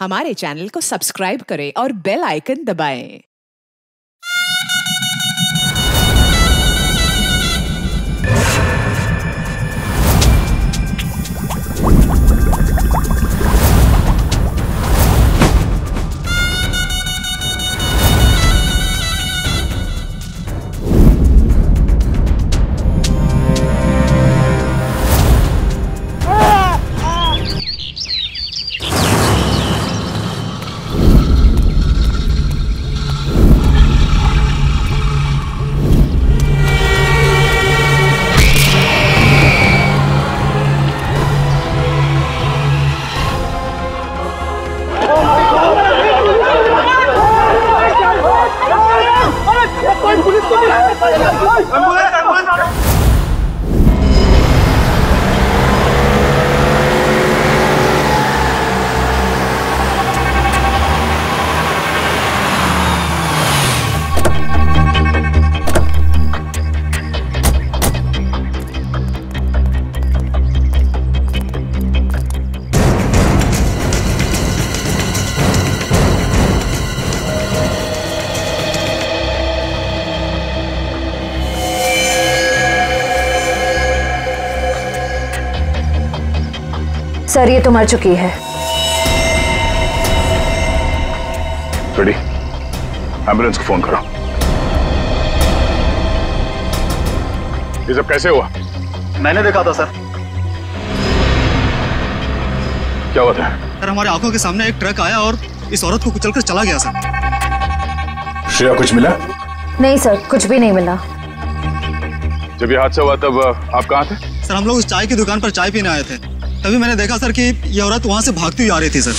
हमारे चैनल को सब्सक्राइब करें और बेल आइकन दबाएं। सर, ये तो मर चुकी है। रेडी, एम्बुलेंस को फोन करो। ये सब कैसे हुआ? मैंने देखा था सर। क्या हुआ था? सर, हमारे आंखों के सामने एक ट्रक आया और इस औरत को कुचलकर चला गया सर। श्रेया, कुछ मिला? नहीं सर, कुछ भी नहीं मिला। जब ये हादसा हुआ तब आप कहाँ थे? सर, हम लोग उस चाय की दुकान पर चाय पीने आए थे, तभी मैंने देखा सर कि ये औरत वहां से भागती हुई आ रही थी सर।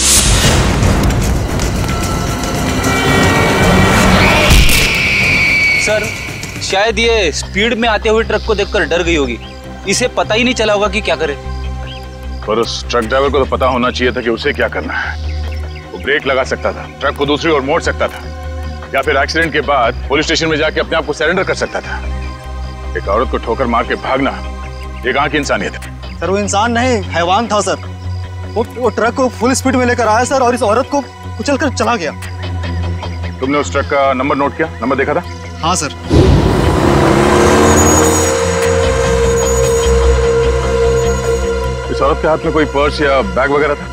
सर, शायद ये स्पीड में आते हुए ट्रक को देखकर डर गई होगी। इसे पता ही नहीं चला होगा कि क्या करे। पर उस ट्रक ड्राइवर को तो पता होना चाहिए था कि उसे क्या करना है। वो ब्रेक लगा सकता था, ट्रक को दूसरी ओर मोड़ सकता था, या फिर एक्सीडेंट के बाद पुलिस स्टेशन में जाके अपने आप को सरेंडर कर सकता था। एक औरत को ठोकर मार के भागना ये कहाँ की इंसानियत है? सर, वो इंसान नहीं, हैवान था सर। वो ट्रक को फुल स्पीड में लेकर आया सर और इस औरत को कुचलकर चला गया। तुमने उस ट्रक का नंबर नोट किया? नंबर देखा था? हाँ सर। इस औरत के हाथ में कोई पर्स या बैग वगैरह था?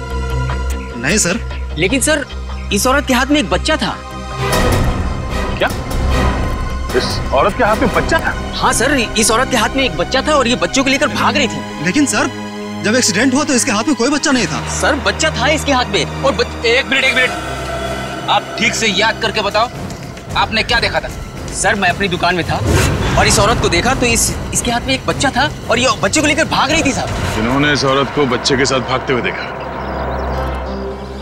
नहीं सर। लेकिन सर, इस औरत के हाथ में एक बच्चा था। क्या? इस औरत के हाथ में बच्चा था? हाँ सर, इस औरत के हाथ में एक बच्चा था और ये बच्चों को लेकर भाग रही थी। लेकिन सर, जब एक्सीडेंट हुआ तो इसके हाथ में कोई बच्चा नहीं था। सर, बच्चा था इसके हाथ में। और एक मिनट, आप ठीक से याद करके बताओ, आपने क्या देखा था? सर, मैं अपनी दुकान में था और इस औरत को देखा तो इसके हाथ में एक बच्चा था और ये बच्चे को लेकर भाग रही थी साहब। जिन्होंने इस औरत को बच्चे के साथ भागते हुए देखा,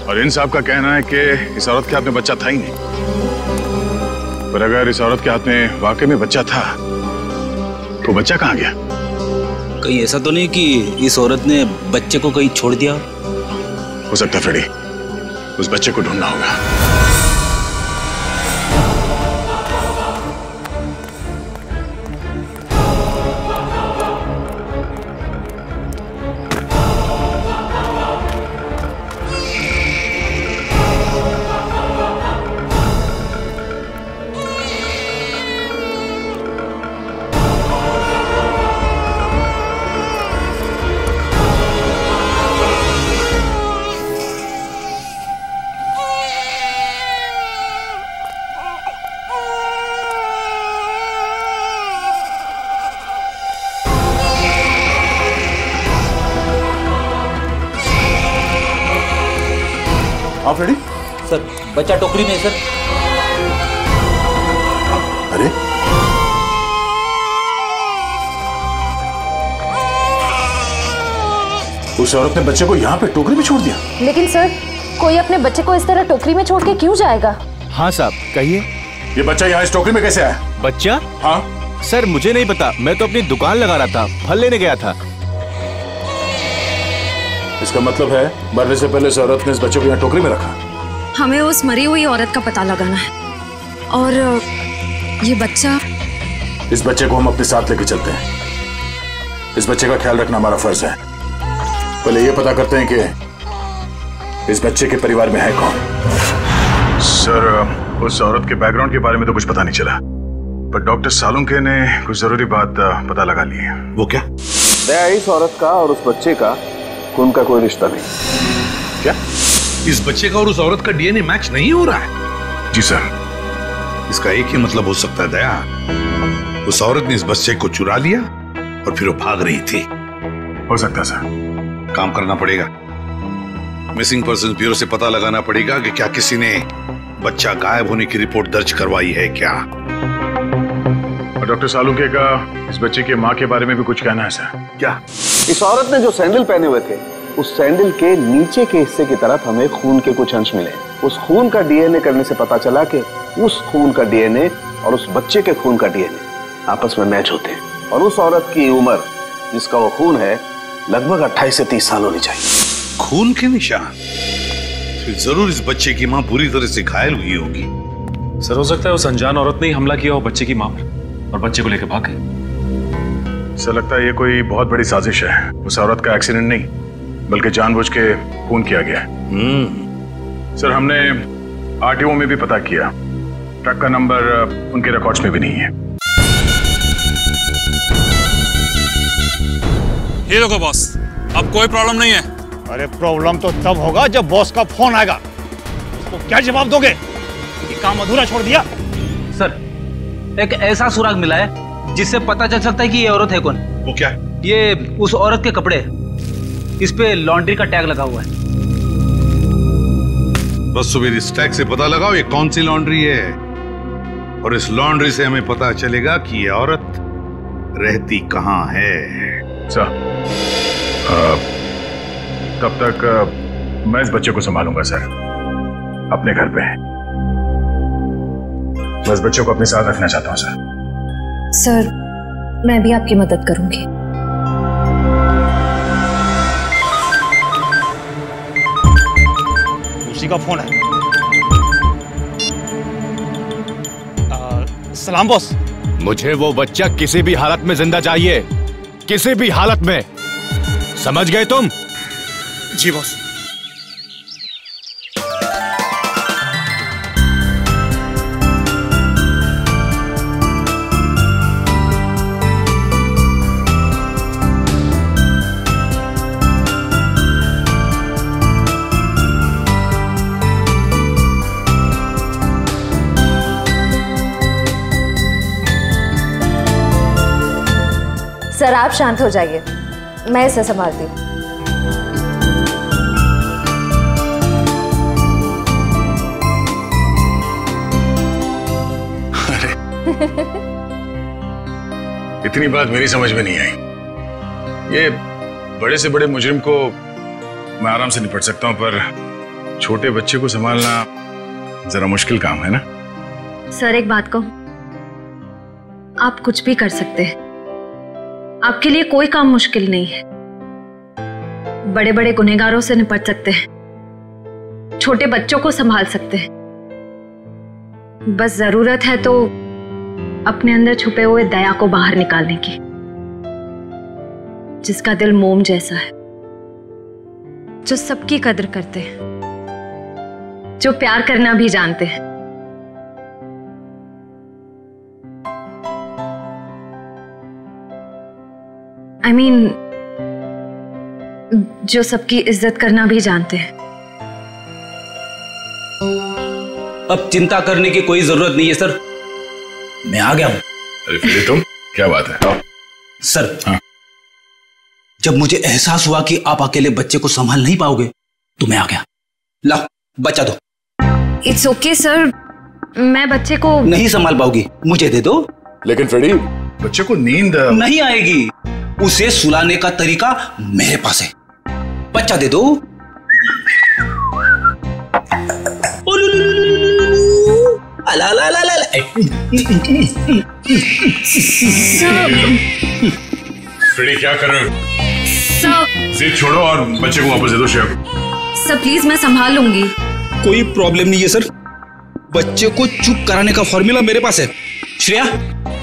और इन साहब का कहना है कि इस औरत के हाथ में बच्चा था ही नहीं। पर अगर इस औरत के हाथ में वाकई में बच्चा था तो बच्चा कहाँ गया? कहीं ऐसा तो नहीं कि इस औरत ने बच्चे को कहीं छोड़ दिया? हो सकता है फ्रेडी, उस बच्चे को ढूंढना होगा। आप रेडी? सर, बच्चा टोकरी में है सर। अरे, उस औरत ने बच्चे को यहाँ पे टोकरी में छोड़ दिया। लेकिन सर, कोई अपने बच्चे को इस तरह टोकरी में छोड़ के क्यों जाएगा? हाँ साहब, कहिए। ये बच्चा यहाँ इस टोकरी में कैसे आया? बच्चा? हाँ सर, मुझे नहीं पता, मैं तो अपनी दुकान लगा रहा था, फल लेने गया था। इसका मतलब है मरने से पहले इस औरत ने इस बच्चे को यहाँ टोकरी में रखा। हमें उस मरी हुई औरत का पता लगाना है और ये बच्चा। इस बच्चे को हम अपने साथ लेके चलते हैं। इस बच्चे का ख्याल रखना हमारा फर्ज है। पहले ये पता करते हैं कि इस बच्चे के परिवार में है कौन? सर, उस औरत के बैकग्राउंड के बारे में तो कुछ पता नहीं चला, पर डॉक्टर सालुंके ने कुछ जरूरी बात पता लगा ली है। वो क्या? दया, इस औरत का और उस बच्चे का खून का कोई रिश्ता नहीं। क्या? इस बच्चे का और उस औरत का डीएनए मैच नहीं हो रहा है? जी सर। इसका एक ही मतलब हो सकता है दया, उस औरत ने इस बच्चे को चुरा लिया और फिर वो भाग रही थी। हो सकता है सर। काम करना पड़ेगा, मिसिंग पर्सन ब्यूरो से पता लगाना पड़ेगा कि क्या किसी ने बच्चा गायब होने की रिपोर्ट दर्ज करवाई है क्या। और डॉक्टर सालुंके का इस बच्चे की माँ के बारे में भी कुछ कहना है सर? क्या? इस औरत ने जो सैंडल पहने हुए थे, उस सैंडल के नीचे के हिस्से की तरफ हमें खून के कुछ अंश मिले। उस खून का डीएनए करने से पता चला कि उस खून का डीएनए और उस बच्चे के खून का डीएनए आपस में मैच होते हैं। और उस औरत की उम्र जिसका वो खून है लगभग 28 से 30 साल होनी चाहिए। खून के निशान? फिर जरूर इस बच्चे की माँ बुरी तरह से घायल हुई होगी। सर, हो सकता है उस अनजान औरत ने ही हमला किया हो बच्चे की माँ पर और बच्चे को लेकर भाग गई। सर, लगता है ये कोई बहुत बड़ी साजिश है। उस औरत का एक्सीडेंट नहीं बल्कि जानबूझ के खून किया गया है। सर, हमने आरटीओ में भी पता किया, ट्रक का नंबर उनके रिकॉर्ड्स में भी नहीं है। ये देखो बॉस, अब कोई प्रॉब्लम नहीं है। अरे प्रॉब्लम तो तब होगा जब बॉस का फोन आएगा। उसको क्या जवाब दोगे? ये काम अधूरा छोड़ दिया। सर, एक ऐसा सुराग मिला है जिससे पता चल सकता है कि ये औरत है कौन। वो क्या? ये उस औरत के कपड़े, इस पे लॉन्ड्री का टैग लगा हुआ है। बस सुबह इस टैग से पता लगाओ ये कौन सी लॉन्ड्री है, और इस लॉन्ड्री से हमें पता चलेगा कि ये औरत रहती कहाँ है। सर, तब तक मैं इस बच्चे को संभालूंगा सर, अपने घर पे। मैं इस बच्चे को अपने साथ रखना चाहता हूँ सर। सर, मैं भी आपकी मदद करूंगी। उसी का फोन है। सलाम बॉस। मुझे वो बच्चा किसी भी हालत में जिंदा चाहिए, किसी भी हालत में। समझ गए तुम? जी बॉस। सर, आप शांत हो जाइए, मैं इसे संभालती हूँ। इतनी बात मेरी समझ में नहीं आई। ये बड़े से बड़े मुजरिम को मैं आराम से निपट सकता हूं, पर छोटे बच्चे को संभालना जरा मुश्किल काम है ना। सर, एक बात कहूं, आप कुछ भी कर सकते हैं। आपके लिए कोई काम मुश्किल नहीं है। बड़े बड़े गुनहगारों से निपट सकते हैं, छोटे बच्चों को संभाल सकते हैं। बस जरूरत है तो अपने अंदर छुपे हुए दया को बाहर निकालने की, जिसका दिल मोम जैसा है, जो सबकी कदर करते हैं, जो प्यार करना भी जानते हैं। I mean, जो सबकी इज्जत करना भी जानते हैं। अब चिंता करने की कोई जरूरत नहीं है सर, मैं आ गया हूं। अरे फिर तुम, क्या बात है? सर, हाँ? जब मुझे एहसास हुआ कि आप अकेले बच्चे को संभाल नहीं पाओगे तो मैं आ गया। ला, बच्चा दो। इट्स ओके सर, मैं बच्चे को नहीं संभाल पाओगी, मुझे दे दो। लेकिन फ्रेडी, बच्चे को नींद नहीं आएगी, उसे सुलाने का तरीका मेरे पास है। बच्चा दे दो। फ्रेडी, क्या कर रहे हो? सर, छोड़ो और बच्चे को वापस दे दो श्रेया को। सर प्लीज, मैं संभाल लूंगी। कोई प्रॉब्लम नहीं है सर, बच्चे को चुप कराने का फॉर्मूला मेरे पास है। श्रेया,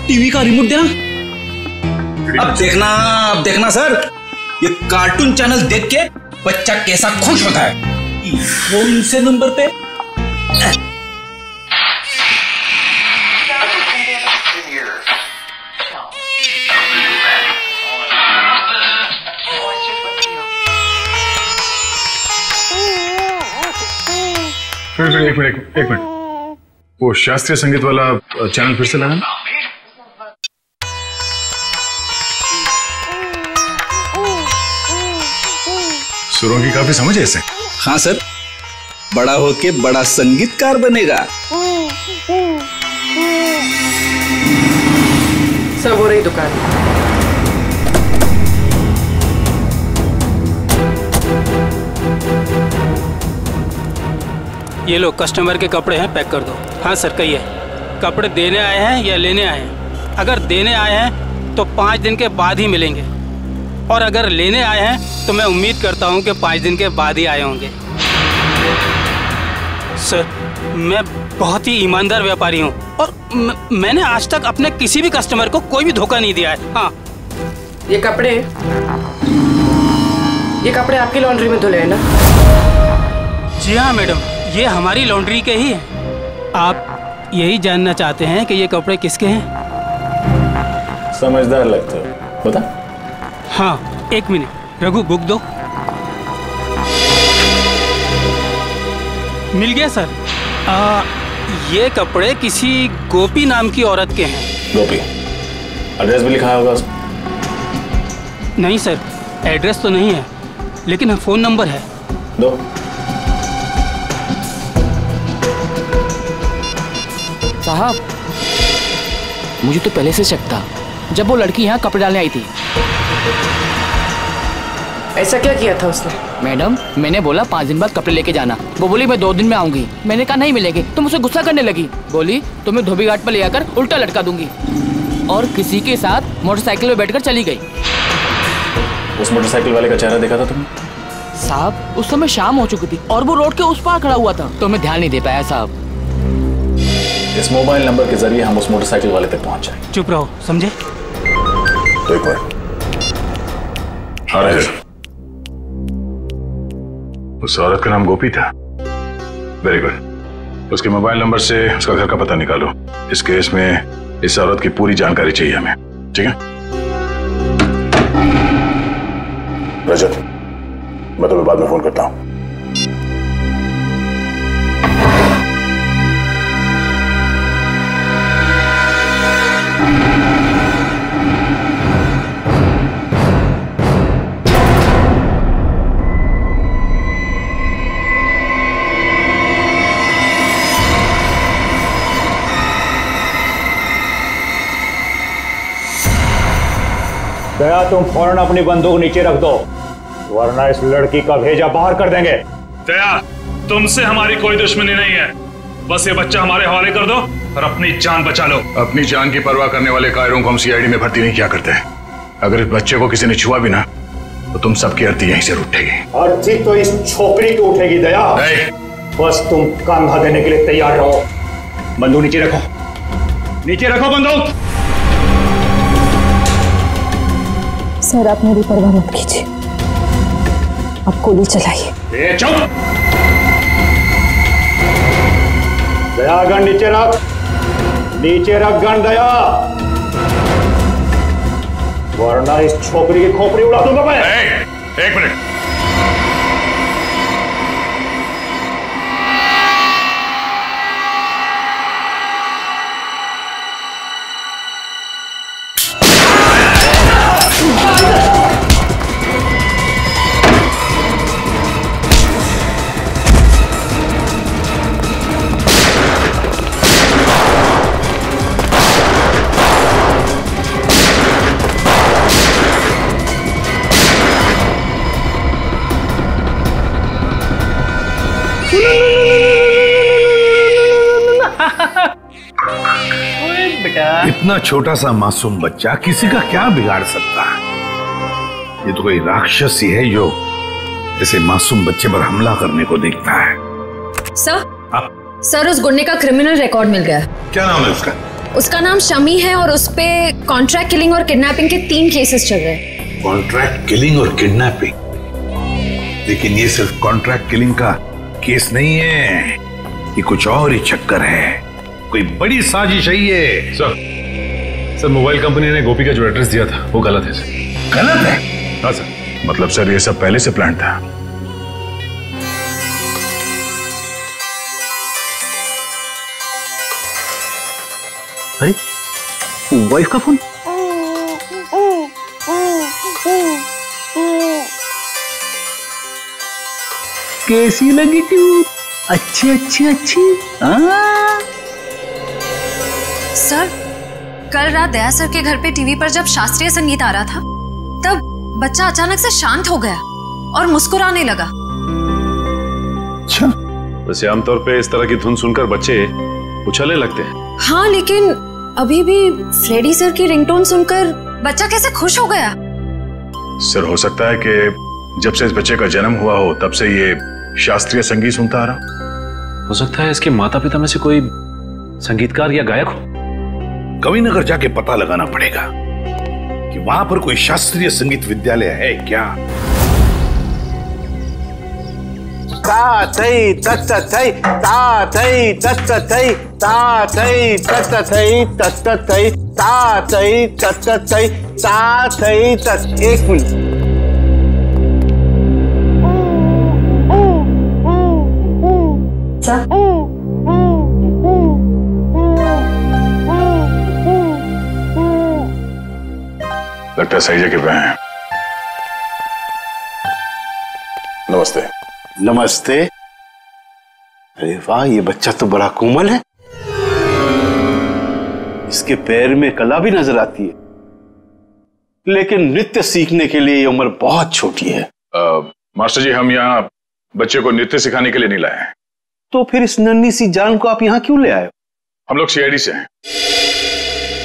टीवी का रिमोट देना। अब देखना सर, ये कार्टून चैनल देख के बच्चा कैसा खुश होता है। कौन से नंबर पे? फिर एक मिनट वो शास्त्रीय संगीत वाला चैनल फिर से लगाना। सुरों की काफी समझ है इसे। हाँ सर, बड़ा होके बड़ा संगीतकार बनेगा। सब हो रही दुकान। ये लो, कस्टमर के कपड़े हैं, पैक कर दो। हाँ सर, कहिए, कपड़े देने आए हैं या लेने आए हैं? अगर देने आए हैं तो 5 दिन के बाद ही मिलेंगे, और अगर लेने आए हैं तो मैं उम्मीद करता हूँ कि 5 दिन के बाद ही आए होंगे। सर, मैं बहुत ही ईमानदार व्यापारी हूँ और मैंने आज तक अपने किसी भी कस्टमर को कोई भी धोखा नहीं दिया है। हाँ, ये कपड़े आपकी लॉन्ड्री में धुले हैं ना? जी हाँ मैडम, ये हमारी लॉन्ड्री के ही हैं। आप यही जानना चाहते हैं कि ये कपड़े किसके हैं? समझदार लगते हो, बता। हाँ, 1 मिनट, रघु बुक दो। मिल गया सर। ये कपड़े किसी गोपी नाम की औरत के हैं। गोपी? एड्रेस भी लिखा होगा उसमें? नहीं सर, एड्रेस तो नहीं है, लेकिन फ़ोन नंबर है। दो। साहब, मुझे तो पहले से शक था जब वो लड़की यहाँ कपड़े डालने आई थी। ऐसा क्या किया था उसने? मैडम, मैंने बोला 5 दिन बाद कपड़े लेके जाना। वो बोली मैं 2 दिन में आऊंगी। मैंने कहा नहीं मिलेंगे, तो मुझसे गुस्सा करने लगी। बोली तुम्हें धोबी घाट पर ले आकर उल्टा लटका दूंगी, और किसी के साथ मोटरसाइकिल में बैठकर चली गई। उस मोटरसाइकिल वाले का चेहरा देखा था तुमने? साहब, उस समय शाम हो चुकी थी और वो रोड के उस पार खड़ा हुआ था, तो मैं ध्यान नहीं दे पाया साहब। इस मोबाइल नंबर के जरिए हम उस मोटरसाइकिल वाले तक पहुंच जाएंगे। चुप रहो, समझे? तो एक मिनट। उस औरत का नाम गोपी था। Very good. उसके मोबाइल नंबर से उसका घर का पता निकालो। इस केस में इस औरत की पूरी जानकारी चाहिए हमें, ठीक है? रजत, मैं तुम्हें बाद में फोन करता हूं। दया, तुम फौरन अपनी बंदूक नीचे रख दो, वरना इस लड़की का भेजा बाहर कर देंगे। दया, तुमसे हमारी कोई दुश्मनी नहीं है, बस ये बच्चा हमारे हवाले कर दो और अपनी जान बचा लो। अपनी जान की परवाह करने वाले कायरों को हम सीआईडी में भर्ती नहीं किया करते। अगर इस बच्चे को किसी ने छुआ भी ना, तो तुम सबकी अर्थी यहीं से उठेगी। अर्थी तो इस छोकरी की उठेगी दया। बस तुम कंधा देने के लिए तैयार रहो। बंदूक नीचे रखो, नीचे रखो बंदूक। सर, आप मेरी परवाह मत कीजिए, आप गोली चलाइए। चुप! दया, गन नीचे रख, नीचे रख गन दया, वरना इस छोकरी की खोपड़ी उड़ा दूंगा मैं। एक मिनट। इतना छोटा सा मासूम बच्चा किसी का क्या बिगाड़ सकता है? ये तो कोई राक्षस ही है जो ऐसे मासूम बच्चे पर हमला करने को देखता है। सर, उस गुंडे का क्रिमिनल रिकॉर्ड मिल गया। क्या नाम है उसका? उसका नाम शमी है और उस पे कॉन्ट्रैक्ट किलिंग और किडनैपिंग के 3 केसेस चल रहे हैं। कॉन्ट्रैक्ट किलिंग और किडनैपिंग? लेकिन ये सिर्फ कॉन्ट्रैक्ट किलिंग का केस नहीं है, ये कुछ और ही चक्कर है, कोई बड़ी साजिश है ये। सर मोबाइल कंपनी ने गोपी का जो एड्रेस दिया था वो गलत है सर। गलत है? हाँ सर। मतलब सर ये सब पहले से प्लान था? अरे वाइफ का फोन। कैसी लगी ट्यूब? अच्छी अच्छी अच्छी। सर, कल रात दया सर के घर पे टीवी पर जब शास्त्रीय संगीत आ रहा था तब बच्चा अचानक से शांत हो गया और मुस्कुराने लगा। अच्छा, वैसे आमतौर पे इस तरह की धुन सुनकर बच्चे उछलने लगते हैं। हाँ, लेकिन अभी भी फ्रेडी सर की रिंगटोन सुनकर बच्चा कैसे खुश हो गया? सर हो सकता है कि जब से इस बच्चे का जन्म हुआ हो तब से ये शास्त्रीय संगीत सुनता आ रहा। हो सकता है इसके माता पिता में से कोई संगीतकार या गायक हो। कविनगर जाके पता लगाना पड़ेगा कि वहां पर कोई शास्त्रीय संगीत विद्यालय है क्या। ता थई तत थई ता थई तत थई ता थई तत थई तत थई ता थई तत थई ता थई तत। एक मिनट, लगता है सही जगह पे हैं। नमस्ते। नमस्ते। अरे वाह, ये बच्चा तो बड़ा कोमल है, इसके पैर में कला भी नजर आती है, लेकिन नृत्य सीखने के लिए ये उम्र बहुत छोटी है। मास्टर जी, हम यहाँ बच्चे को नृत्य सिखाने के लिए नहीं लाए हैं। तो फिर इस नन्ही सी जान को आप यहाँ क्यों ले आए? हम लोग सीआईडी से हैं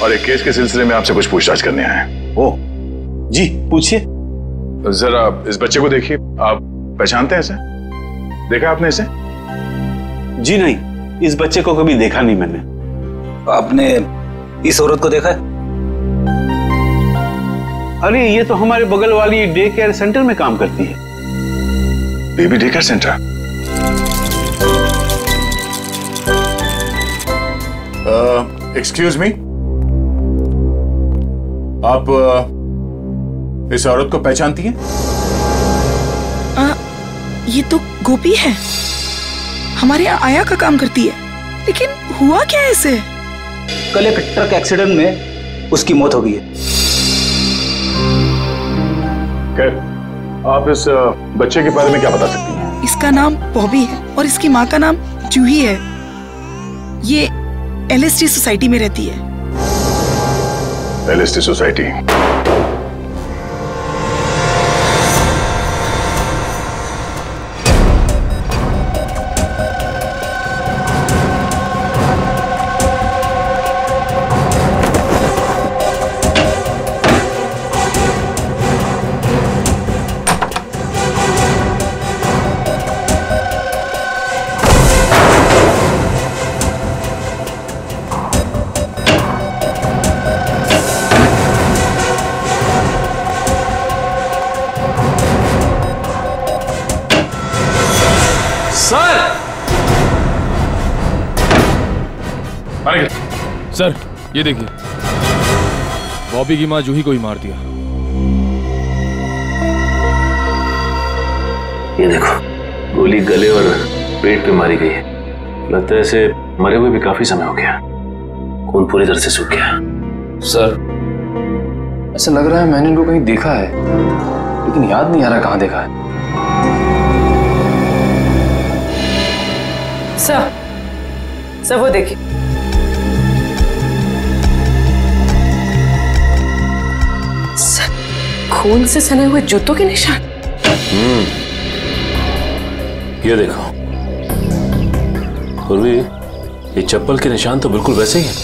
और एक केस के सिलसिले में आपसे कुछ पूछताछ करने आए हैं। ओह जी, पूछिए। जरा इस बच्चे को देखिए, आप पहचानते हैं इसे? देखा आपने इसे? जी नहीं, इस बच्चे को कभी देखा नहीं मैंने। आपने इस औरत को देखा है? अरे ये तो हमारे बगल वाली डे केयर सेंटर में काम करती है। Baby day care centre? Excuse me, आप इस औरत को पहचानती हैं? ये तो गोपी है, हमारे यहाँ आया का काम करती है, लेकिन हुआ क्या ऐसे? कल एक ट्रक एक्सीडेंट में उसकी मौत हो गई है। खैर, आप इस बच्चे के बारे में क्या बता सकती हैं? इसका नाम बॉबी है और इसकी माँ का नाम जूही है। ये एलएसटी सोसाइटी में रहती है। LST society? सर, ये देखिए, बॉबी की माँ जूही को ही मार दिया। ये देखो, गोली गले और पेट पे मारी गई है। लगता है इसे मरे हुए भी काफी समय हो गया, खून पूरी तरह से सूख गया। सर, ऐसा लग रहा है मैंने इनको कहीं देखा है, लेकिन याद नहीं आ रहा कहाँ देखा है। सर वो देखिए, खून से सने हुए जूतों के निशान। ये देखो पूर्वी, ये चप्पल के निशान तो बिल्कुल वैसे ही हैं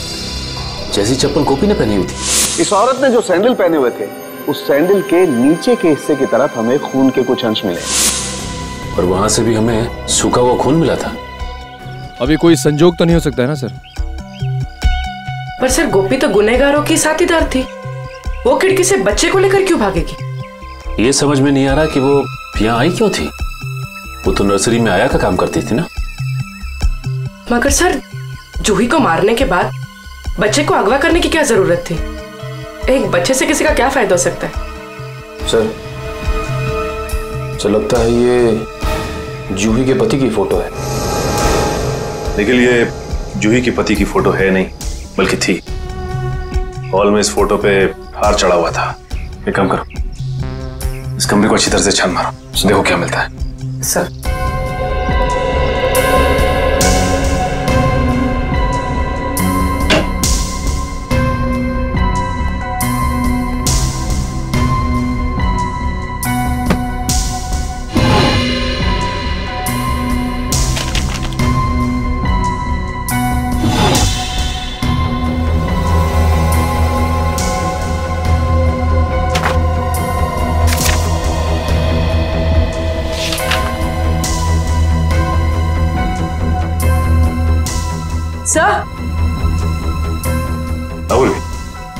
जैसी चप्पल गोपी ने पहनी हुई थी। इस औरत ने जो सैंडल पहने हुए थे, उस सैंडल के नीचे के हिस्से की तरफ हमें खून के कुछ अंश मिले और वहां से भी हमें सूखा हुआ खून मिला था। अभी कोई संजोग तो नहीं हो सकता है ना सर? पर सर, गोपी तो गुनहगारों की साथीदार थी, वो खिड़की से बच्चे को लेकर क्यों भागेगी? ये समझ में नहीं आ रहा कि वो यहाँ आई क्यों थी। वो तो नर्सरी में आया का काम करती थी ना। मगर सर, जूही को मारने के बाद बच्चे को अगवा करने की क्या जरूरत थी? एक बच्चे से किसी का क्या फायदा हो सकता है? सर, लगता है ये जूही के पति की फोटो है। लेकिन ये जूही के पति की फोटो है नहीं, बल्कि थी। हॉल में इस फोटो पे हार चढ़ा हुआ था। एक काम करो, इस कमरे को अच्छी तरह से छान मारो, तो देखो क्या मिलता है। सर,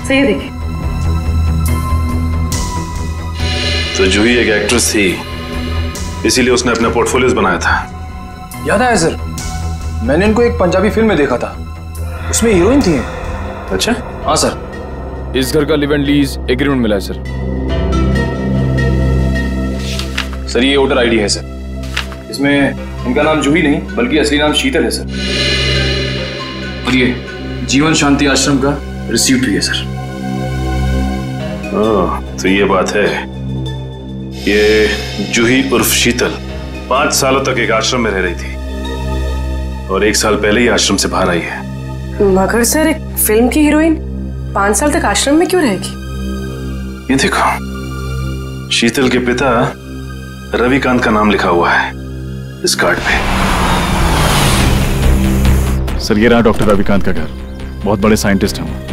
सही देखिए। तो जूही एक एक्ट्रेस थी, इसीलिए उसने अपना पोर्टफोलियोज बनाया था। याद आया सर, मैंने इनको एक पंजाबी फिल्म में देखा था, उसमें हीरोइन थी। अच्छा? हाँ सर। इस घर का लिव एंड लीज एग्रीमेंट मिला है सर। सर ये वोटर आईडी है सर, इसमें इनका नाम जूही नहीं बल्कि असली नाम शीतल है सर। और ये जीवन शांति आश्रम का रिसीप्ट भी है सर। तो ये बात है, ये जूही उर्फ शीतल 5 सालों तक एक आश्रम में रह रही थी और 1 साल पहले ही आश्रम से बाहर आई है। मगर सर, एक फिल्म की हीरोइन 5 साल तक आश्रम में क्यों रहेगी? ये देखो, शीतल के पिता रविकांत का नाम लिखा हुआ है इस कार्ड पे। सर ये रहा डॉक्टर रविकांत का घर, बहुत बड़े साइंटिस्ट हैं।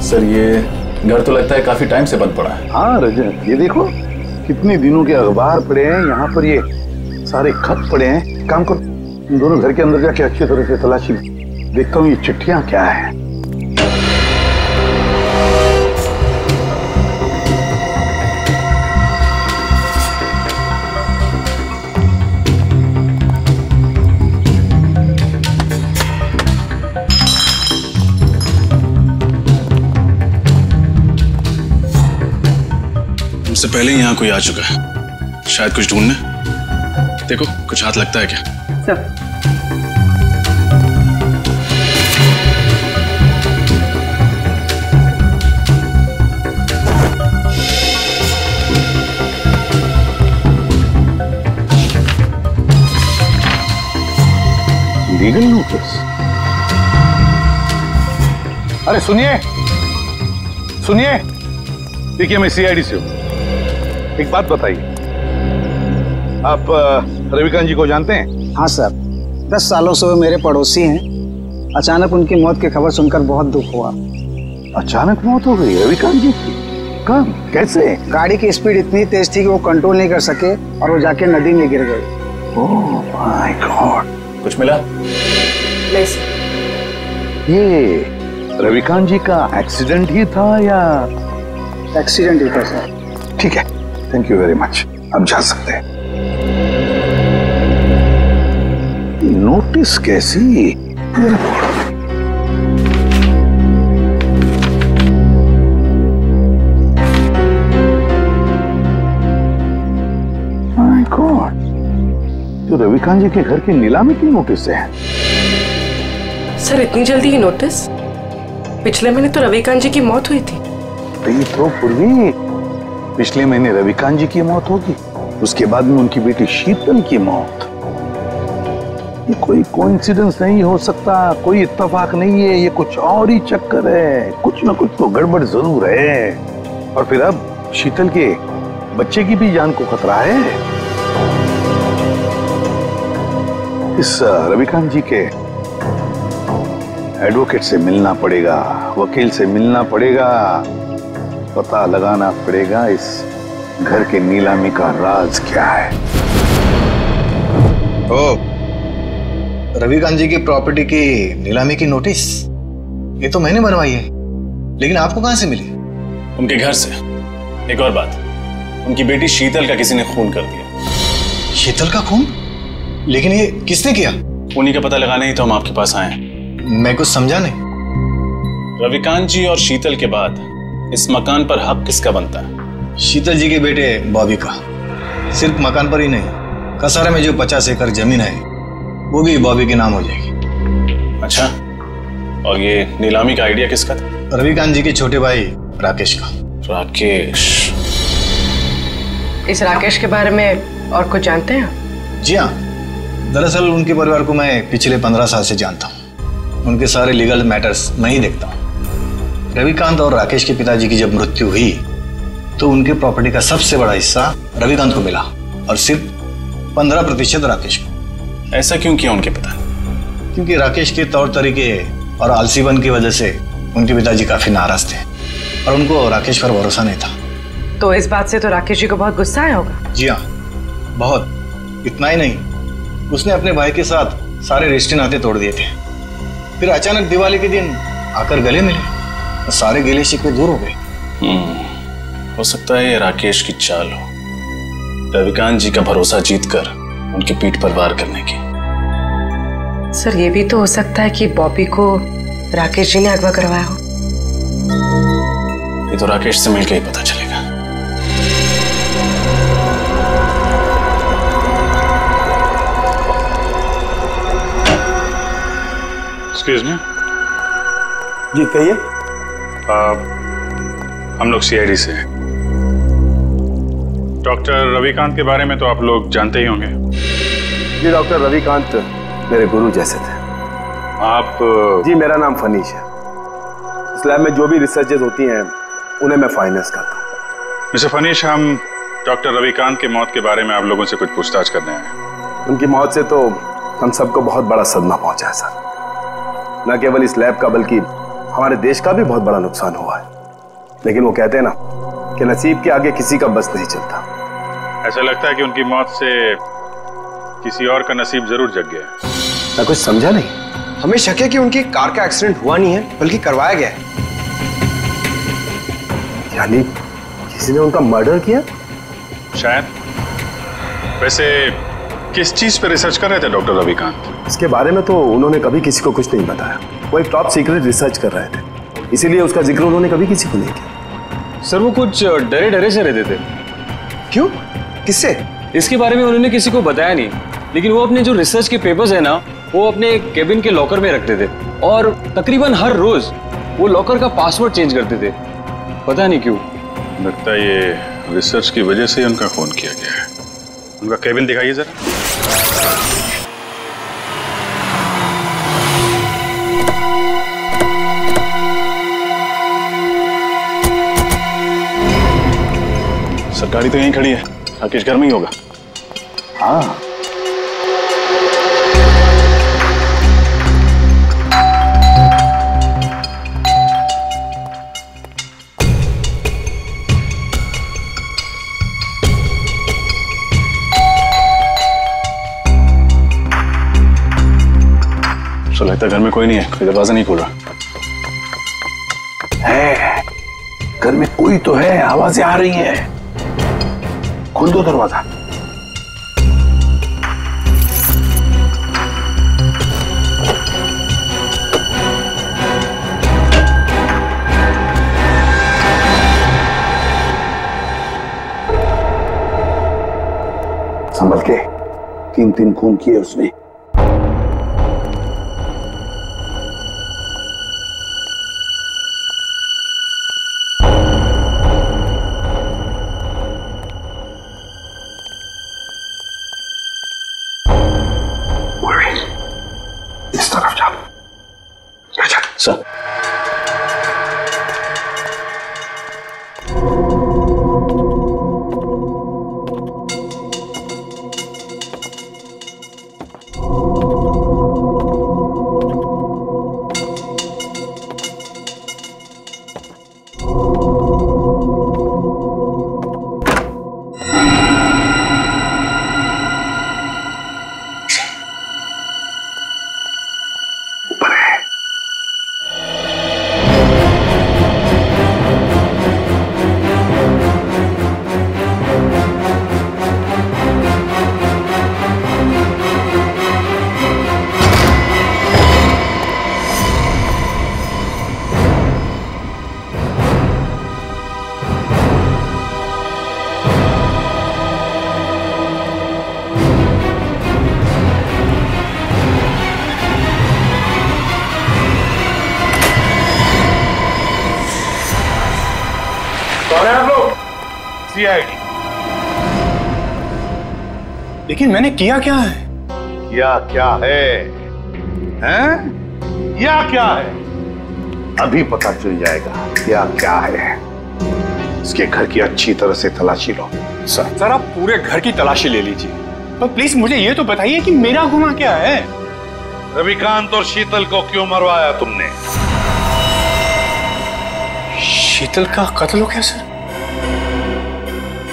सर ये घर तो लगता है काफी टाइम से बंद पड़ा है। हाँ रजत, ये देखो कितने दिनों के अखबार पड़े हैं यहाँ पर, ये सारे खत पड़े हैं। काम करो, इन दोनों घर के अंदर जाके अच्छी तरह से तलाशी देखता हूँ ये चिट्ठियां क्या है। उससे पहले ही यहाँ कोई आ चुका है, शायद कुछ ढूंढने। देखो कुछ हाथ लगता है क्या? Sir, legal notice? अरे सुनिए सुनिए, देखिए मैं सीआईडी से हूं। एक बात बताइए, आप रविकांत जी को जानते हैं? हाँ सर, 10 सालों से वो मेरे पड़ोसी हैं। अचानक उनकी मौत की खबर सुनकर बहुत दुख हुआ। अचानक मौत हो गई रविकांत जी की? कब, कैसे? गाड़ी की स्पीड इतनी तेज थी कि वो कंट्रोल नहीं कर सके और वो जाके नदी में गिर गए। Oh my God. कुछ मिला? नहीं सर। ये रविकांत जी का एक्सीडेंट ही था या? एक्सीडेंट ही था सर। ठीक है, थैंक यू वेरी मच, अब जा सकते हैं। नोटिस कैसी? माय गॉड, तो रविकांत जी के घर की नीलामी की नोटिस है। सर इतनी जल्दी ही नोटिस? पिछले महीने तो रविकांत जी की मौत हुई थी। तो पूर्वी पिछले महीने रविकांत जी की मौत होगी, उसके बाद में उनकी बेटी शीतल की मौत। ये कोई कोइंसिडेंस नहीं हो सकता, कोई इत्तेफाक नहीं है, ये कुछ और ही चक्कर है। कुछ ना कुछ तो गड़बड़ जरूर है। और फिर अब शीतल के बच्चे की भी जान को खतरा है। इस रविकांत जी के एडवोकेट से मिलना पड़ेगा, वकील से मिलना पड़ेगा, पता लगाना पड़ेगा इस घर के नीलामी का राज क्या है। ओ, रविकांत जी की प्रॉपर्टी की नीलामी की नोटिस ये तो मैंने बनवाई है, लेकिन आपको कहां से मिली? उनके घर से। एक और बात, उनकी बेटी शीतल का किसी ने खून कर दिया। शीतल का खून? लेकिन ये किसने किया? उन्हीं का पता लगाने ही तो हम आपके पास आए हैं। मैं कुछ समझा नहीं। रविकांत जी और शीतल के बाद इस मकान पर हक किसका बनता है? शीतल जी के बेटे बॉबी का। सिर्फ मकान पर ही नहीं, कसारा में जो 50 एकड़ जमीन है वो भी बॉबी के नाम हो जाएगी। अच्छा, और ये नीलामी का आइडिया किसका था? रविकांत जी के छोटे भाई राकेश का। राकेश? इस राकेश के बारे में और कुछ जानते हैं? जी हाँ, दरअसल उनके परिवार को मैं पिछले 15 साल से जानता हूँ। उनके सारे लीगल मैटर्स मैं ही देखता हूँ। रविकांत और राकेश के पिताजी की जब मृत्यु हुई तो उनके प्रॉपर्टी का सबसे बड़ा हिस्सा रविकांत को मिला और सिर्फ 15% राकेश को। ऐसा क्यों किया उनके पिता? क्योंकि राकेश के तौर तरीके और आलसीपन की वजह से उनके पिताजी काफी नाराज थे और उनको राकेश पर भरोसा नहीं था। तो इस बात से तो राकेश जी को बहुत गुस्सा आया होगा। जी हाँ, बहुत। इतना ही नहीं, उसने अपने भाई के साथ सारे रिश्ते नाते तोड़ दिए थे। फिर अचानक दिवाली के दिन आकर गले मिले और सारे गिले शिकवे दूर हो गए। हो सकता है ये राकेश की चाल हो, रविकांत जी का भरोसा जीतकर उनकी पीठ पर वार करने की। सर, ये भी तो हो सकता है कि बॉबी को राकेश जी ने अगवा करवाया हो। ये तो राकेश से मिलकर ही पता चलेगा। Excuse me. जी कहिए। हम लोग सीआईडी से हैं। डॉक्टर रविकांत के बारे में तो आप लोग जानते ही होंगे। जी, डॉक्टर रविकांत मेरे गुरु जैसे थे। आप? जी, मेरा नाम फनीश है। इस लैब में जो भी रिसर्चेज होती हैं उन्हें मैं फाइनेंस करता हूँ। मिस्टर फनीश, हम डॉक्टर रविकांत की मौत के बारे में आप लोगों से कुछ पूछताछ करने आए हैं। उनकी मौत से तो हम सबको बहुत बड़ा सदमा पहुंचा है सर। न केवल इस लैब का बल्कि हमारे देश का भी बहुत बड़ा नुकसान हुआ है। लेकिन वो कहते हैं ना कि नसीब के आगे किसी का बस नहीं चलता। ऐसा लगता है कि उनकी मौत से किसी और का नसीब जरूर जग गया है। मैं कुछ समझा नहीं। हमें शक है कि उनकी कार का एक्सीडेंट हुआ नहीं है बल्कि करवाया गया है। यानी किसी ने उनका मर्डर किया? शायद। वैसे किस चीज पे रिसर्च कर रहे थे डॉक्टर रविकांत? इसके बारे में तो उन्होंने कभी किसी को कुछ नहीं बताया। वो एक टॉप सीक्रेट रिसर्च कर रहे थे, इसीलिए उसका जिक्र उन्होंने कभी किसी को नहीं किया। सर, वो कुछ डरे डरे से रहते थे। क्यों? किससे? इसके बारे में उन्होंने किसी को बताया नहीं, लेकिन वो अपने जो रिसर्च के पेपर्स है ना, वो अपने केबिन के लॉकर में रखते थे और तकरीबन हर रोज वो लॉकर का पासवर्ड चेंज करते थे। पता नहीं क्यों। लगता है ये रिसर्च की वजह से उनका खून किया गया है। उनका केबिन दिखाइए जरा। सर, गाड़ी तो यहीं खड़ी है। राकेश घर में ही होगा। हाँ। तो लगता है घर में कोई नहीं है, कोई दरवाजा नहीं खोल रहा है। घर में कोई तो है, आवाजें आ रही हैं। खोल दो दरवाजा। संभल के। 3 खून किए उसने। इस तरफ जाओ। Sir, CID. लेकिन मैंने किया क्या है? किया क्या है? हैं? किया क्या है? अभी पता चल जाएगा क्या क्या है। इसके घर की अच्छी तरह से तलाशी लो। सर आप पूरे घर की तलाशी ले लीजिए, तो प्लीज मुझे ये तो बताइए कि मेरा गुनाह क्या है? रविकांत और शीतल को क्यों मरवाया तुमने? शीतल का कत्ल हो गया सर?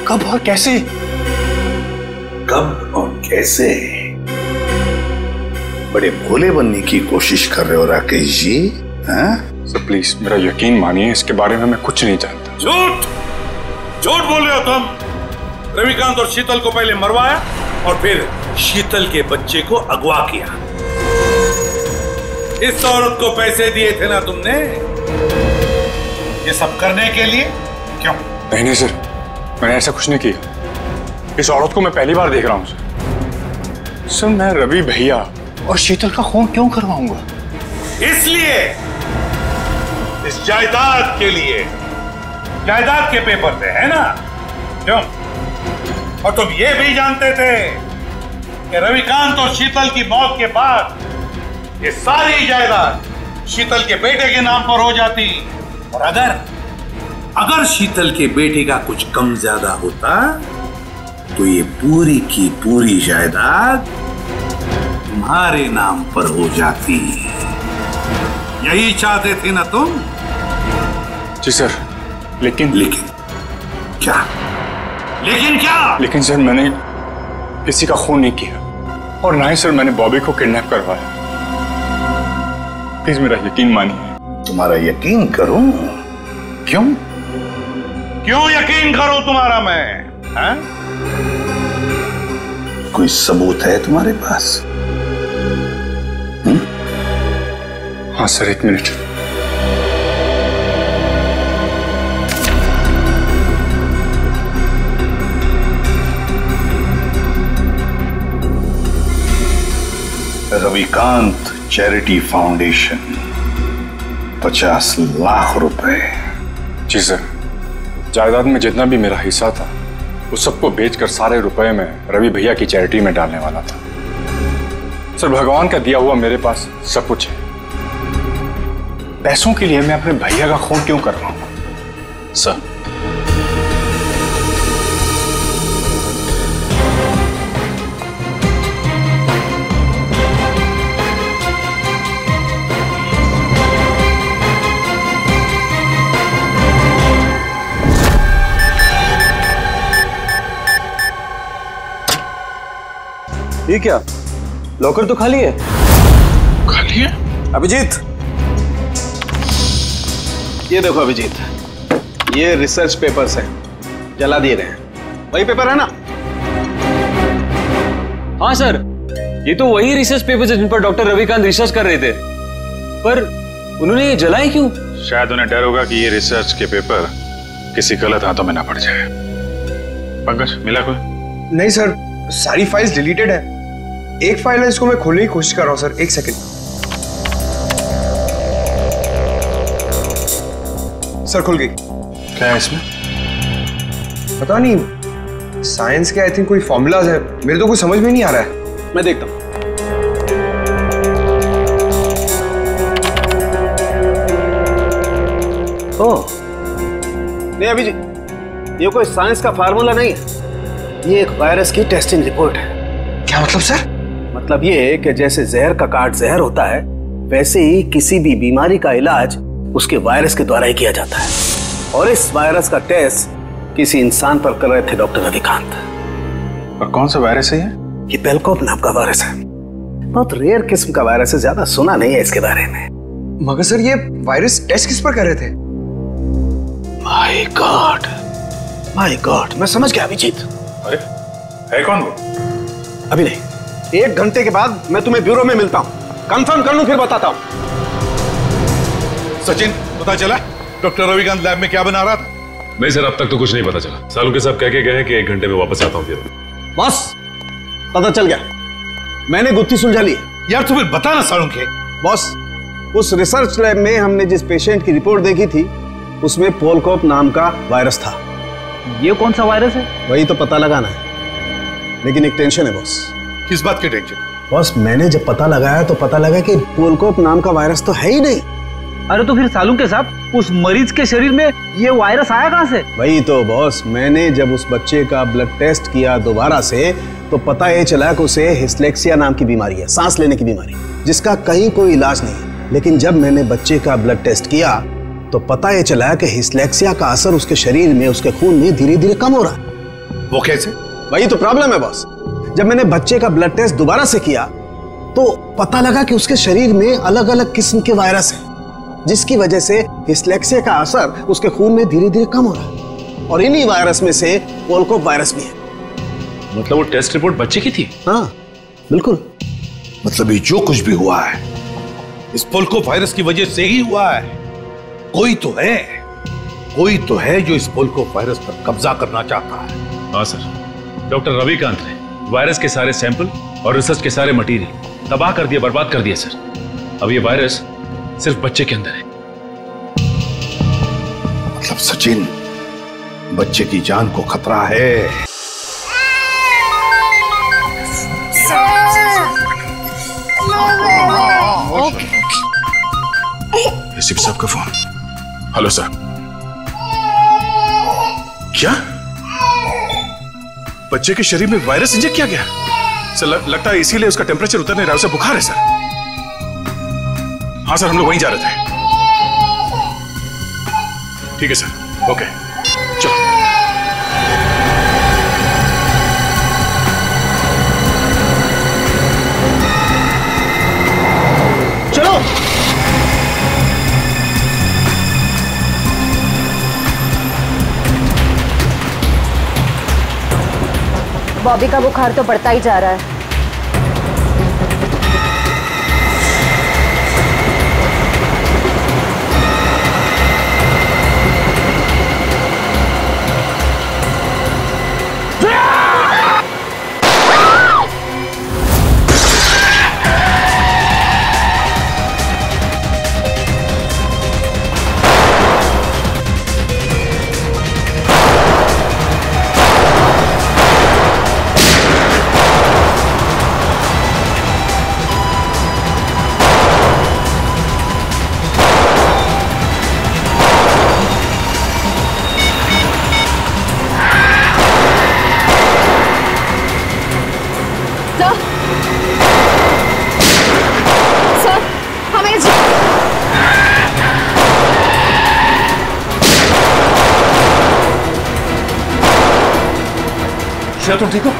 कब और कैसे? कब और कैसे? बड़े भोले बनने की कोशिश कर रहे हो राकेश जी, हैं? सर प्लीज मेरा यकीन मानिए, इसके बारे में मैं कुछ नहीं जानता। झूठ झूठ बोल रहे हो तुम। रविकांत और शीतल को पहले मरवाया और फिर शीतल के बच्चे को अगवा किया। इस औरत को पैसे दिए थे ना तुमने ये सब करने के लिए? क्यों? नहीं सर, मैंने ऐसा कुछ नहीं किया। इस औरत को मैं पहली बार देख रहा हूं सर। सर मैं रवि भैया और शीतल का खून क्यों करवाऊंगा? इसलिए इस जायदाद के लिए। जायदाद के पेपर थे, है ना? क्यों? और तुम ये भी जानते थे कि रविकांत और शीतल की मौत के बाद ये सारी जायदाद शीतल के बेटे के नाम पर हो जाती, और अगर शीतल के बेटे का कुछ कम ज्यादा होता तो ये पूरी की पूरी जायदाद तुम्हारे नाम पर हो जाती। यही चाहते थे ना तुम? जी सर, लेकिन क्या? लेकिन क्या? लेकिन सर मैंने किसी का खून नहीं किया, और ना ही सर मैंने बॉबी को किडनैप करवाया। प्लीज मेरा यकीन मानिए। तुम्हारा यकीन करूं? क्यों? क्यों यकीन करूं तुम्हारा मैं? है? कोई सबूत है तुम्हारे पास? हाँ सर, एक minute. Ravikant charity foundation 50 lakh रुपए। जी सर, जायदाद में जितना भी मेरा हिस्सा था उस सबको बेचकर सारे रुपए में रवि भैया की चैरिटी में डालने वाला था। सर भगवान का दिया हुआ मेरे पास सब कुछ है। पैसों के लिए मैं अपने भैया का खून क्यों करवाऊंगा? सर ये क्या? लॉकर तो खाली है। खाली है? अभिजीत, ये देखो अभिजीत, ये रिसर्च पेपर्स हैं, जला दिए गए हैं। वही पेपर है ना? हाँ सर, ये तो वही रिसर्च पेपर्स है जिन पर डॉक्टर रविकांत रिसर्च कर रहे थे, पर उन्होंने ये जलाए क्यों? शायद उन्हें डर होगा कि ये रिसर्च के पेपर किसी गलत हाथों में ना पड़ जाए। पंकज, मिला कोई? नहीं सर, सारी फाइल्स डिलीटेड है। एक फाइल है, इसको मैं खोलने की कोशिश कर रहा हूं सर, एक सेकंड। सर खुल गई। क्या है इसमें? पता नहीं, साइंस के आई थिंक कोई फॉर्मूलाज है, मेरे तो कुछ समझ में नहीं आ रहा है। मैं देखता हूं। ओह नहीं अभी जी, ये कोई साइंस का फार्मूला नहीं है, ये एक वायरस की टेस्टिंग रिपोर्ट है। क्या मतलब सर? मतलब ये कि जैसे जहर का काट जहर होता है, वैसे ही किसी भी बीमारी का इलाज उसके वायरस के द्वारा ही किया जाता है। और इस वायरस का टेस्ट किसी इंसान पर कर रहे थे डॉक्टर रविकांत। और कौन सा वायरस है ये? ये पेलकॉप नाम का वायरस है, बहुत रेयर किस्म का वायरस है, ज्यादा सुना नहीं है इसके बारे में। मगर सर ये वायरस टेस्ट किस पर कर रहे थे? माय गॉड, मैं समझ गया अभिजीत। अरे है कौन वो? अभी नहीं, 1 घंटे के बाद मैं तुम्हें ब्यूरो में मिलता हूं, कंफर्म कर लूं फिर बताता हूं। सचिन, पता चला डॉक्टर रविकांत लैब में क्या बना रहा था? नहीं सर, अब तक तो कुछ नहीं पता चला। सालुंके साहब कह के गए हैं कि 1 घंटे में वापस आता हूं। फिर बस पता चल गया, मैंने गुत्थी सुलझा ली। यार तू फिर बता ना सालुंके। बॉस, उस रिसर्च लैब में हमने जिस पेशेंट की रिपोर्ट देखी थी उसमें पोलकॉप नाम का वायरस था, ये कौन सा वायरस है? वही तो पता लगाना है, लेकिन एक टेंशन है बॉस। किस बात की टेंशन? बॉस मैंने जब पता लगाया तो पता लगा कि पोलकोप नाम का वायरस तो है ही नहीं। अरे तो फिर सालू के साहब उस मरीज के शरीर में ये वायरस आया कहाँ से? वही तो बॉस, मैंने जब उस बच्चे का ब्लड टेस्ट किया दोबारा से तो पता ये चला कि उसे हिस्लेक्सिया नाम की बीमारी है, सांस लेने की बीमारी, जिसका कहीं कोई इलाज नहीं है। लेकिन जब मैंने बच्चे का ब्लड टेस्ट किया तो पता ये चला कि हिस्लेक्सिया का असर उसके शरीर में, उसके खून में धीरे धीरे कम हो रहा है। वो कैसे? वही तो प्रॉब्लम है बॉस। जब मैंने बच्चे का ब्लड टेस्ट दोबारा से किया तो पता लगा कि उसके शरीर में अलग अलग किस्म के वायरस हैं, जिसकी वजह से हिस्लेक्सिया का असर उसके खून में धीरे धीरे कम हो रहा है। और इन्हीं वायरस में से पोलकोप वायरस भी है। मतलब वो टेस्ट रिपोर्ट बच्चे की थी? हाँ बिल्कुल। मतलब ये जो कुछ भी हुआ है इस पोलकोप वायरस की वजह से ही हुआ है। कोई तो है जो इस पोलकोप वायरस पर कब्जा करना चाहता है। हाँ सर, डॉक्टर रविकांत ने वायरस के सारे सैंपल और रिसर्च के सारे मटेरियल तबाह कर दिया, बर्बाद कर दिया सर। अब ये वायरस सिर्फ बच्चे के अंदर है। मतलब सचिन, बच्चे की जान को खतरा है। एसीपी साहब का फोन। Hello sir. क्या बच्चे के शरीर में वायरस इंजेक्ट किया गया? सर लगता है इसीलिए उसका टेम्परेचर उतर नहीं रहा, उसे बुखार है सर। हाँ सर, हम लोग वहीं जा रहे थे। ठीक है सर, ओके चलो। चलो बॉबी का बुखार तो बढ़ता ही जा रहा है। श्रेया तुम ठीक हो?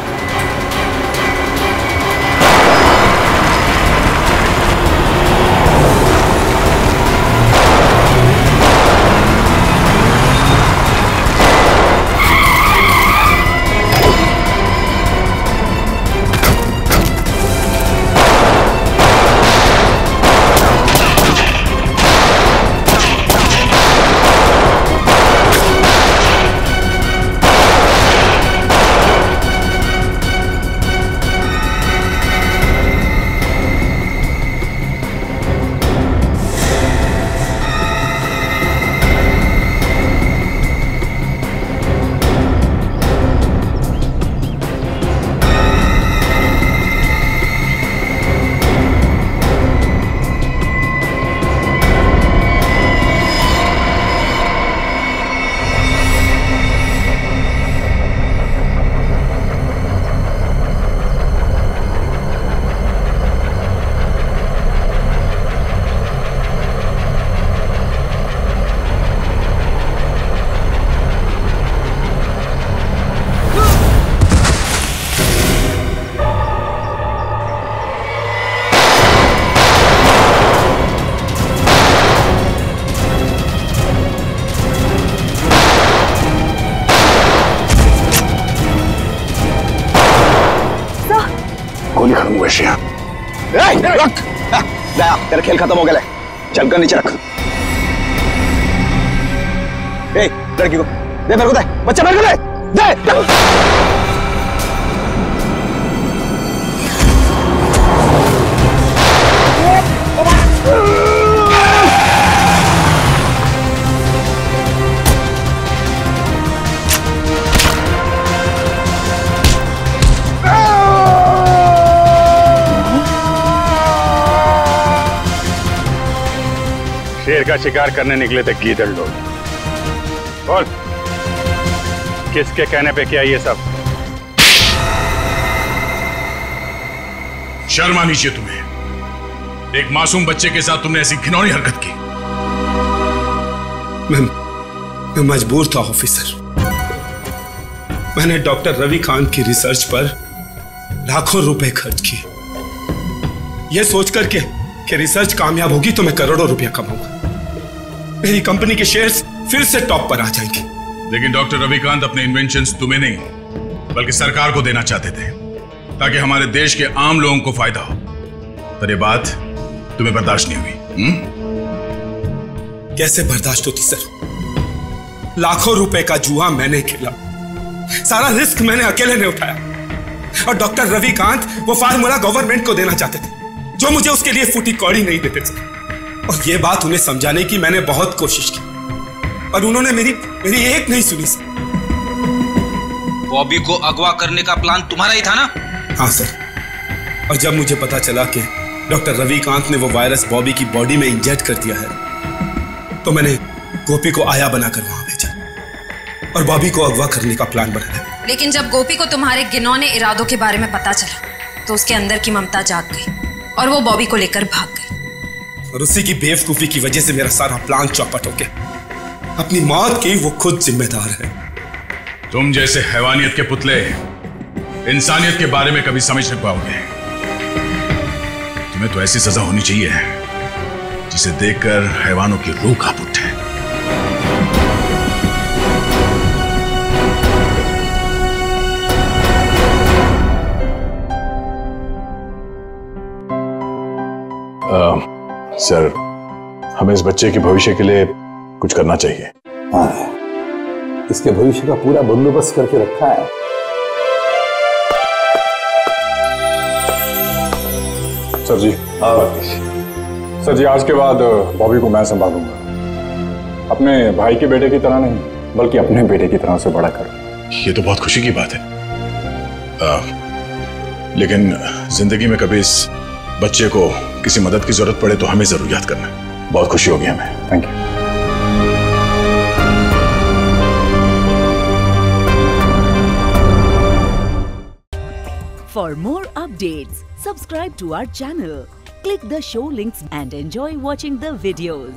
गोली खत्म हुई श्रेया। रख, तेरा खेल खत्म हो गया। चल कर नीचे रख। लड़की को दे, मेरे को दे, बच्चा मेरे को दे, दे। शेर का शिकार करने निकले थे गीदड़ लोग। बोल, किसके कहने पे किया ये सब? शर्म आनी चाहिए तुम्हें। एक मासूम बच्चे के साथ तुमने ऐसी घिनौनी हरकत की। मैं मजबूर था ऑफिसर। मैंने डॉक्टर रविकांत की रिसर्च पर लाखों रुपए खर्च किए, यह सोचकर कि रिसर्च कामयाब होगी तो मैं करोड़ों रुपया कमाऊंगा, मेरी कंपनी के शेयर्स फिर से टॉप पर आ जाएंगे। लेकिन डॉक्टर रविकांत अपने इन्वेंशंस तुम्हें नहीं बल्कि सरकार को देना चाहते थे, ताकि हमारे देश के आम लोगों को फायदा हो। पर यह बात तुम्हें बर्दाश्त नहीं हुई। कैसे बर्दाश्त होती सर? लाखों रुपए का जुआ मैंने खेला, सारा रिस्क मैंने अकेले ने उठाया, और डॉक्टर रविकांत वो फार्मूला गवर्नमेंट को देना चाहते थे, जो मुझे उसके लिए फूटी कौड़ी नहीं देते थे। और ये बात उन्हें समझाने की मैंने बहुत कोशिश की, और उन्होंने मेरी एक नहीं सुनी सर। बॉबी को अगवा करने का प्लान तुम्हारा ही था ना? हाँ सर, और जब मुझे पता चला कि डॉक्टर रविकांत ने वो वायरस बॉबी की बॉडी में इंजेक्ट कर दिया है, तो मैंने गोपी को आया बनाकर वहां भेजा और बॉबी को अगवा करने का प्लान बनाया। लेकिन जब गोपी को तुम्हारे घिनौने इरादों के बारे में पता चला, तो उसके अंदर की ममता जाग गई और वो बॉबी को लेकर भाग गई। और उसी की बेवकूफी की वजह से मेरा सारा प्लान चौपट हो गया। अपनी मौत की वो खुद जिम्मेदार है। तुम जैसे हैवानियत के पुतले इंसानियत के बारे में कभी समझ नहीं पाओगे। तुम्हें तो ऐसी सजा होनी चाहिए जिसे देखकर हैवानों की रूह कांप उठे। सर, हमें इस बच्चे के भविष्य के लिए कुछ करना चाहिए। हाँ, इसके भविष्य का पूरा बंदोबस्त करके रखा है। सर जी, सर जी, आज के बाद बॉबी को मैं संभालूंगा, अपने भाई के बेटे की तरह नहीं, बल्कि अपने बेटे की तरह से बड़ा कर। ये तो बहुत खुशी की बात है, लेकिन जिंदगी में कभी इस बच्चे को किसी मदद की जरूरत पड़े तो हमें जरूर याद करना। बहुत खुशी होगी हमें। Thank you. For more updates, subscribe to our channel, click the show links and enjoy watching the videos.